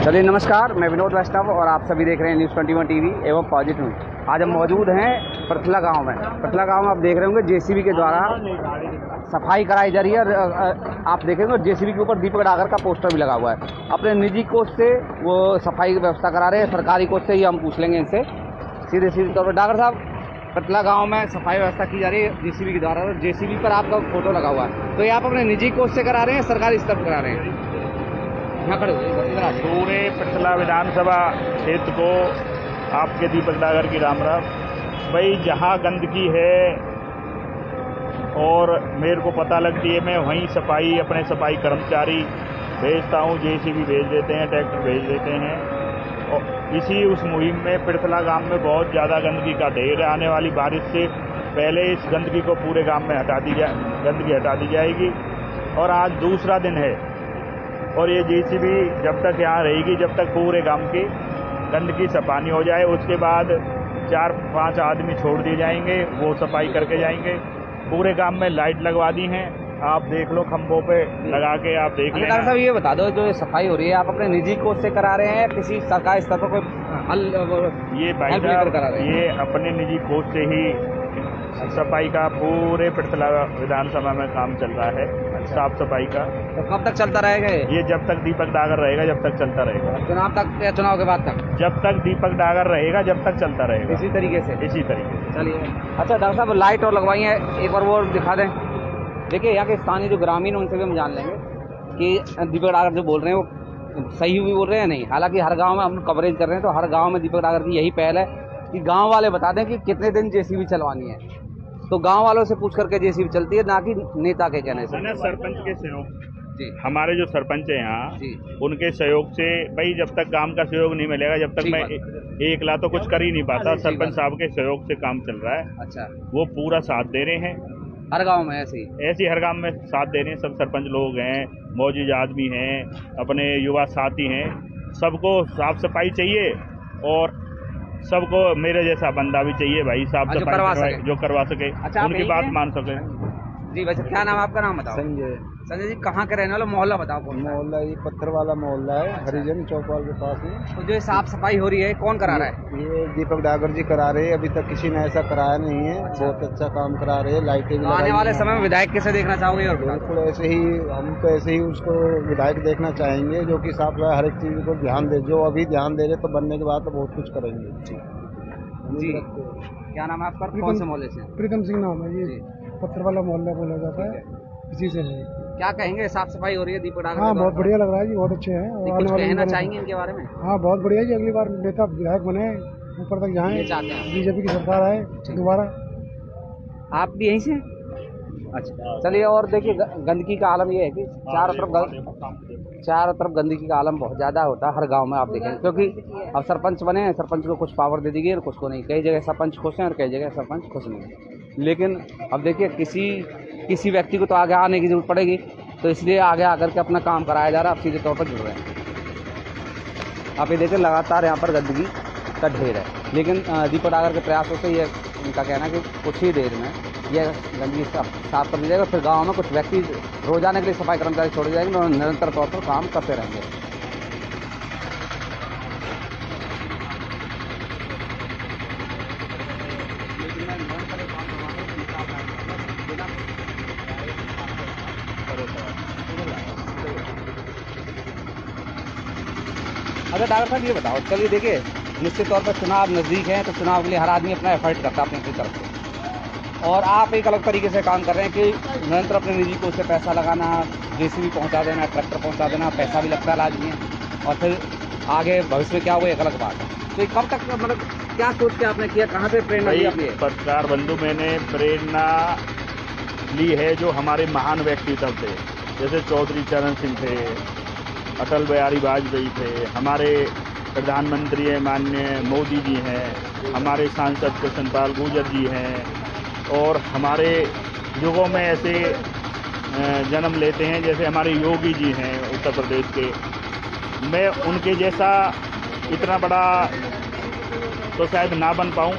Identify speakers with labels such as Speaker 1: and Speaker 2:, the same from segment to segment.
Speaker 1: चलिए नमस्कार, मैं विनोद वैष्णव और आप सभी देख रहे हैं न्यूज़ 21 टीवी एवं पॉजिटिव। आज हम मौजूद हैं पृथला गांव में। पृथला गांव में आप देख रहे होंगे जेसीबी के द्वारा सफाई कराई जा रही है। आप देखेंगे जेसीबी के ऊपर दीपक डागर का पोस्टर भी लगा हुआ है। अपने निजी कोष से वो सफाई की व्यवस्था करा रहे हैं, सरकारी कोष से ही हम पूछ लेंगे इनसे सीधे तौर पर। डागर साहब, पृथला गांव में सफाई व्यवस्था की जा रही है जेसीबी के द्वारा, और जेसीबी पर आपका फोटो लगा हुआ है, तो ये आप अपने निजी कोष से करा रहे हैं, सरकारी स्तर पर करा रहे हैं?
Speaker 2: पूरे पृथला विधानसभा क्षेत्र को आपके दीपक डागर की राम राम। भाई, जहाँ गंदगी है और मेरे को पता लगती है, मैं वहीं सफाई अपने सफाई कर्मचारी भेजता हूँ, जेसीबी भेज देते हैं, ट्रैक्टर भेज देते हैं। और इसी उस मुहिम में पृथला गांव में बहुत ज़्यादा गंदगी का ढेर है। आने वाली बारिश से पहले इस गंदगी को पूरे गांव में गंदगी हटा दी जाएगी। और आज दूसरा दिन है और ये जेसीबी जब तक यहाँ रहेगी, जब तक पूरे गांव की गंदगी सफाई हो जाए, उसके बाद 4-5 आदमी छोड़ दिए जाएंगे, वो सफाई करके जाएंगे। पूरे गांव में लाइट लगवा दी हैं, आप देख लो, खंभों पे लगा के आप देख लें।
Speaker 1: डॉक्टर साहब, ये बता दो, जो सफाई हो रही है आप अपने निजी कोष से करा रहे हैं, किसी सरकारी स्तर पर कोई
Speaker 2: ये भाई साहब, ये अपने निजी कोष से ही सफाई का पूरे पृथला विधानसभा में काम चल रहा है, साफ सफाई का।
Speaker 1: तो कब तक चलता रहेगा
Speaker 2: ये? जब तक दीपक डागर रहेगा, जब तक चलता रहेगा।
Speaker 1: चुनाव तक या चुनाव के बाद तक?
Speaker 2: जब तक दीपक डागर रहेगा, जब तक चलता रहेगा,
Speaker 1: इसी तरीके से। चलिए, अच्छा डॉक्टर साहब, लाइट और लगवाई है, एक बार वो दिखा दें। देखिए, यहाँ के स्थानीय जो ग्रामीण, उनसे भी हम जान लेंगे कि दीपक डागर जो बोल रहे हैं वो सही भी बोल रहे हैं नहीं। हालांकि हर गाँव में हम कवरेज कर रहे हैं, तो हर गाँव में दीपक डागर की यही पहल है कि गाँव वाले बता दें कि कितने दिन जेसीबी चलवानी है, तो गांव वालों से पूछ करके जेसीबी चलती है, ना कि नेता के कहने से।
Speaker 2: सरपंच के सहयोग
Speaker 1: जी,
Speaker 2: हमारे जो सरपंच है यहाँ, उनके सहयोग से। भाई, जब तक काम का सहयोग नहीं मिलेगा, जब तक मैं एकला तो कुछ कर ही नहीं पाता। सरपंच साहब के सहयोग से काम चल रहा है।
Speaker 1: अच्छा,
Speaker 2: वो पूरा साथ दे रहे हैं।
Speaker 1: हर गांव में ऐसे
Speaker 2: हर गांव में साथ दे रहे हैं। सब सरपंच लोग हैं, मौजूद आदमी हैं, अपने युवा साथी हैं। सबको साफ सफाई चाहिए और सबको मेरे जैसा बंदा भी चाहिए भाई, साफ सफाई जो करवा सके। अच्छा, उनकी बात मान सके।
Speaker 1: जी वैसे क्या नाम, आपका नाम बताओ? संजय जी, कहाँ के रहने वाले? मोहल्ला बताओ।
Speaker 3: मोहल्ला ये पत्थर वाला मोहल्ला है, हरिजन चौपाल के पास में।
Speaker 1: तो जो साफ सफाई हो रही है, कौन करा रहा है?
Speaker 3: ये दीपक डागर जी करा रहे हैं। अभी तक किसी ने ऐसा कराया नहीं है। बहुत अच्छा काम करा रहे हैं। लाइटें भी
Speaker 1: आने वाले समय में विधायक कैसे देखना चाहोगे? और
Speaker 3: बिल्कुल ऐसे ही, हम तो ऐसे ही उसको विधायक देखना चाहेंगे, जो कि साफ हर एक चीज को ध्यान दे। जो अभी ध्यान दे रहे, तो बनने के बाद तो बहुत कुछ करेंगे।
Speaker 1: जी, क्या नाम है आपका? कौन से मोहल्ले से?
Speaker 3: प्रीतम सिंह नाम है। ये पत्थर वाला मोहल्ला बोला जाता है, इसी से है।
Speaker 1: क्या कहेंगे, साफ सफाई हो रही है दीपक डागर?
Speaker 3: हाँ, बहुत बढ़िया लग रहा है जी, बहुत अच्छे हैं। और
Speaker 1: कुछ कहना चाहेंगे इनके बारे में?
Speaker 3: हाँ, बहुत बढ़िया जी। अगली बार नेता विधायक बने, ऊपर तक जाएं, बीजेपी की सरकार आए दोबारा।
Speaker 1: आप भी यहीं से? अच्छा, चलिए। और देखिए, गंदगी का आलम ये है कि चारों तरफ गंदगी का आलम बहुत ज़्यादा होता है हर गांव में, आप देखेंगे। क्योंकि अब सरपंच बने हैं, सरपंच को कुछ पावर दे दी गई और कुछ को नहीं। कई जगह सरपंच खुश हैं और कई जगह सरपंच खुश नहीं। लेकिन अब देखिए, किसी व्यक्ति को तो आगे आने की जरूरत पड़ेगी, तो इसलिए आगे आकर के अपना काम कराया जा रहा है। आप सीधे तौर पर जुड़ रहे हैं। आप ये देखें, लगातार यहाँ पर गंदगी का ढेर है। लेकिन दीपक डागर के प्रयासों से ये उनका कहना है कि कुछ ही देर में यह गंदगी साफ कर दी जाएगा। फिर गाँव में कुछ व्यक्ति रोजाना के लिए सफाई कर्मचारी छोड़े जाएंगे और निरंतर तौर पर काम करते रहेंगे। अच्छा डॉक्टर साहब, ये बताओ, चलिए देखिए, निश्चित तौर पर चुनाव नज़दीक है, तो चुनाव के लिए हर आदमी अपना एफर्ट करता है अपनी तरफ से। और आप एक अलग तरीके से काम कर रहे हैं कि निरंतर अपने निजी कोष से पैसा लगाना, जेसीबी पहुंचा देना, ट्रैक्टर पहुंचा देना, पैसा भी लगता है लाजमी है। और फिर आगे भविष्य में क्या होगा, एक अलग बात है। तो ये कब तक, मतलब क्या सोच के आपने किया, कहाँ से प्रेरणा ली आपने?
Speaker 2: पत्रकार बंधु, मैंने प्रेरणा ली है जो हमारे महान व्यक्तित्व थे, जैसे चौधरी चरण सिंह थे, अटल बिहारी वाजपेयी थे, हमारे प्रधानमंत्री माननीय मोदी जी हैं, हमारे सांसद कृष्णपाल गुर्जर जी हैं, और हमारे युगों में ऐसे जन्म लेते हैं जैसे हमारे योगी जी हैं उत्तर प्रदेश के। मैं उनके जैसा इतना बड़ा तो शायद ना बन पाऊँ,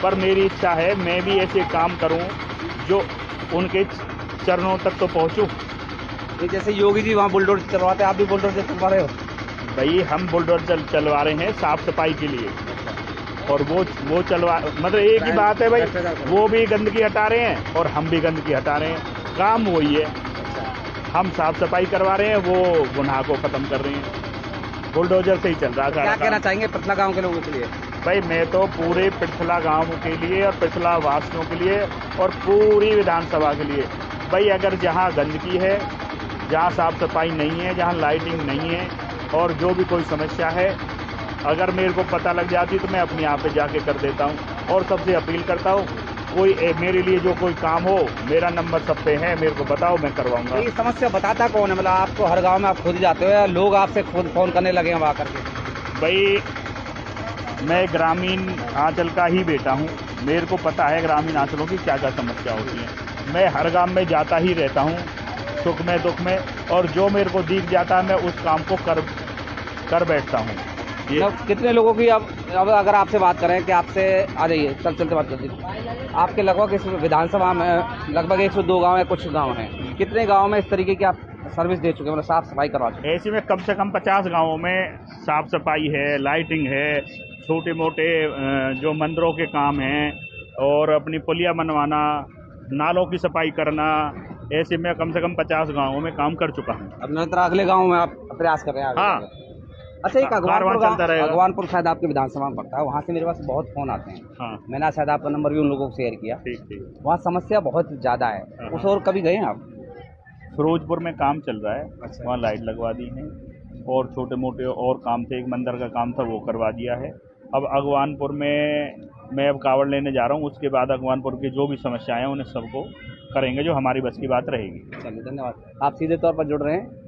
Speaker 2: पर मेरी इच्छा है मैं भी ऐसे काम करूं जो उनके चरणों तक तो पहुंचूं।
Speaker 1: जैसे योगी जी वहाँ बुलडोजर चलवाते, आप भी बुलडोजर चलवा रहे हो?
Speaker 2: भाई हम बुलडोजर चलवा रहे हैं साफ सफाई के लिए, और वो चलवा मतलब एक ही बात है भाई, वो भी गंदगी हटा रहे हैं और हम भी गंदगी हटा रहे हैं, काम वही है। हम साफ सफाई करवा रहे हैं, वो गुनाह को खत्म कर रहे हैं। बुलडोजर से ही चल रहा है
Speaker 1: क्या
Speaker 2: सारा
Speaker 1: कहना
Speaker 2: काम।
Speaker 1: चाहेंगे पृथला गांव के लोगों के लिए?
Speaker 2: भाई मैं तो पूरे पृथला गांव के लिए और पृथला वासियों के लिए और पूरी विधानसभा के लिए, भाई अगर जहां गंदगी है, जहां साफ सफाई नहीं है, जहां लाइटिंग नहीं है और जो भी कोई समस्या है, अगर मेरे को पता लग जाती तो मैं अपने यहाँ पे जाके कर देता हूँ। और सबसे अपील करता हूँ, कोई मेरे लिए जो कोई काम हो, मेरा नंबर सब पे है, मेरे को बताओ, मैं करवाऊंगा।
Speaker 1: ये समस्या बताता कौन है? मतलब आपको हर गांव में आप खुद जाते हो या लोग आपसे खुद फोन करने लगे हैं वहाँ करके?
Speaker 2: भाई मैं ग्रामीण आंचल का ही बेटा हूँ, मेरे को पता है ग्रामीण आंचलों की क्या क्या समस्या होती है। मैं हर गांव में जाता ही रहता हूँ, सुख में दुख में, और जो मेरे को दिख जाता है मैं उस काम को कर बैठता हूँ। ये
Speaker 1: मतलब कितने लोगों की अब अगर आपसे बात करें कि आपसे आ जाइए, चलते बात करते हैं। आपके लगभग इस विधानसभा में लगभग 102 गांव है, कुछ गांव हैं, कितने गांव में इस तरीके की आप सर्विस दे चुके हैं, मतलब साफ सफाई करवा चुके
Speaker 2: ऐसे में कम से कम 50 गांवों में साफ सफाई है, लाइटिंग है, छोटे मोटे जो मंदिरों के काम हैं, और अपनी पुलिया बनवाना, नालों की सफाई करना, ऐसे में कम से कम 50 गांवों में काम कर चुका हूँ।
Speaker 1: हैं? अब निरंतर अगले गाँव में आप प्रयास कर रहे हैं आगे
Speaker 2: हाँ।
Speaker 1: बढ़ने का। अच्छा, एक
Speaker 2: कारवां चलता रहेगा।
Speaker 1: अगवानपुर शायद आपके विधानसभा में पड़ता है, वहाँ से मेरे पास बहुत फोन आते हैं।
Speaker 2: हाँ,
Speaker 1: मैंने शायद आपका नंबर भी उन लोगों को शेयर किया।
Speaker 2: ठीक ठीक।
Speaker 1: वहाँ समस्या बहुत ज़्यादा है,
Speaker 2: हाँ।
Speaker 1: उस और कभी गए हैं आप?
Speaker 2: फिरोजपुर में काम चल रहा है,
Speaker 1: अच्छा।
Speaker 2: वहाँ लाइट लगवा दी है, और छोटे मोटे और काम थे, एक मंदिर का काम था वो करवा दिया है। अब अगवानपुर में मैं अब कावड़ लेने जा रहा हूँ, उसके बाद अगवानपुर की जो भी समस्याएं हैं उन्हें सबको करेंगे, जो हमारी बस की बात रहेगी।
Speaker 1: चलिए, धन्यवाद। आप सीधे तौर पर जुड़ रहे हैं